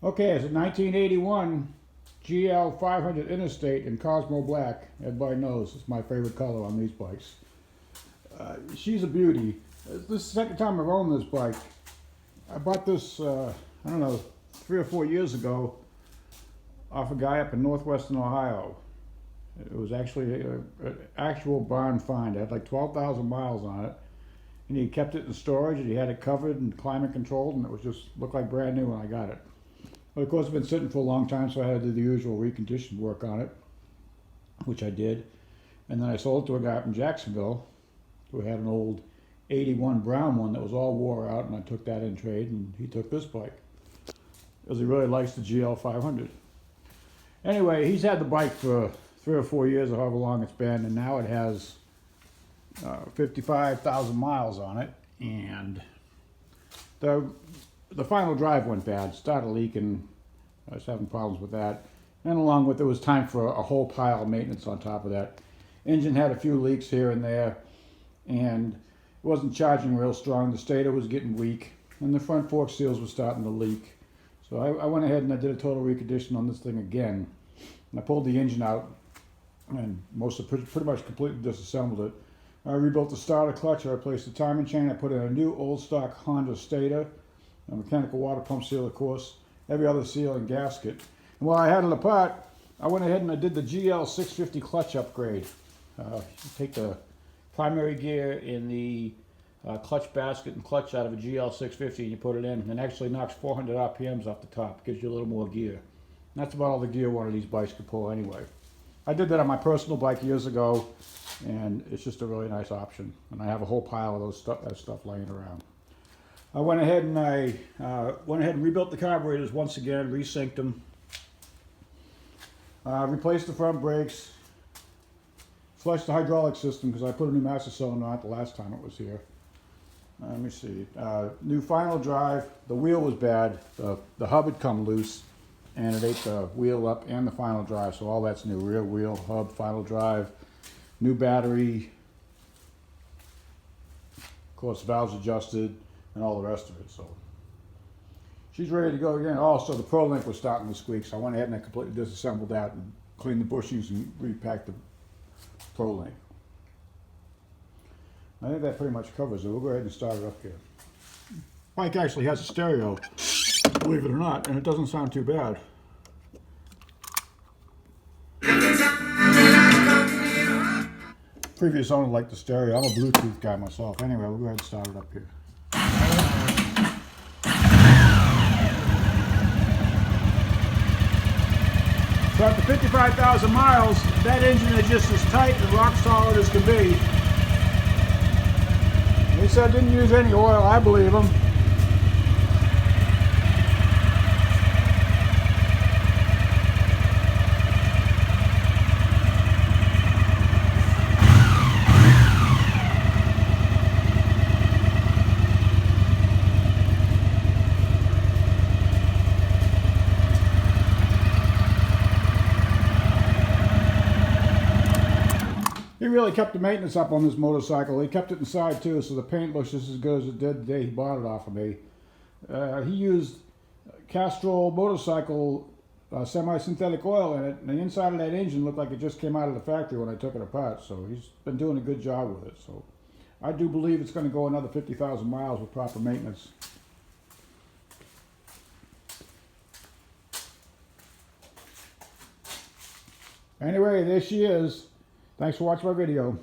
Okay, it's a 1981 GL500 Interstate in Cosmo black. Everybody knows it's my favorite color on these bikes. She's a beauty. This is the second time I've owned this bike. I bought this, I don't know, 3 or 4 years ago off a guy up in northwestern Ohio. It was actually an actual barn find. It had like 12,000 miles on it. And he kept it in storage, and he had it covered and climate controlled, and it was just looked like brand new when I got it. But of course, it's been sitting for a long time, so I had to do the usual recondition work on it, which I did. And then I sold it to a guy from Jacksonville who had an old 81 brown one that was all wore out, and I took that in trade, and he took this bike because he really likes the GL500. Anyway, he's had the bike for 3 or 4 years, or however long it's been, and now it has 55,000 miles on it, and the final drive went bad, started leaking. I was having problems with that, and along with it was time for a whole pile of maintenance on top of that. Engine had a few leaks here and there, and it wasn't charging real strong. The stator was getting weak, and the front fork seals were starting to leak. So I went ahead and I did a total recondition on this thing again. And I pulled the engine out and pretty much completely disassembled it. I rebuilt the starter clutch, I replaced the timing chain, I put in a new old stock Honda stator, a mechanical water pump seal, of course, every other seal and gasket. And while I had it apart, I went ahead and I did the GL650 clutch upgrade. You take the primary gear in the clutch basket and clutch out of a GL650 and you put it in, and it actually knocks 400 RPMs off the top, gives you a little more gear. And that's about all the gear one of these bikes could pull anyway. I did that on my personal bike years ago, and it's just a really nice option. And I have a whole pile of that stuff laying around. I went ahead and rebuilt the carburetors once again, resynced them, replaced the front brakes, flushed the hydraulic system because I put a new master cylinder on it the last time it was here. Let me see. New final drive. The wheel was bad. The hub had come loose, and it ate the wheel up and the final drive, so all that's new. Rear wheel, hub, final drive, new battery, of course valves adjusted, and all the rest of it. So she's ready to go again. Also, the Pro Link was starting to squeak, so I went ahead and I completely disassembled that and cleaned the bushings and repacked the Pro Link. I think that pretty much covers it. We'll go ahead and start it up here. Bike actually has a stereo, believe it or not, and it doesn't sound too bad. Previous owner liked the stereo. I'm a Bluetooth guy myself. Anyway, we'll go ahead and start it up here. So after 55,000 miles, that engine is just as tight and rock solid as can be. He said didn't use any oil. I believe him. He really kept the maintenance up on this motorcycle. He kept it inside too, so the paint looks just as good as it did the day he bought it off of me. He used Castrol motorcycle semi-synthetic oil in it, and the inside of that engine looked like it just came out of the factory when I took it apart, so he's been doing a good job with it. So I do believe it's going to go another 50,000 miles with proper maintenance. Anyway, there she is. Thanks for watching my video.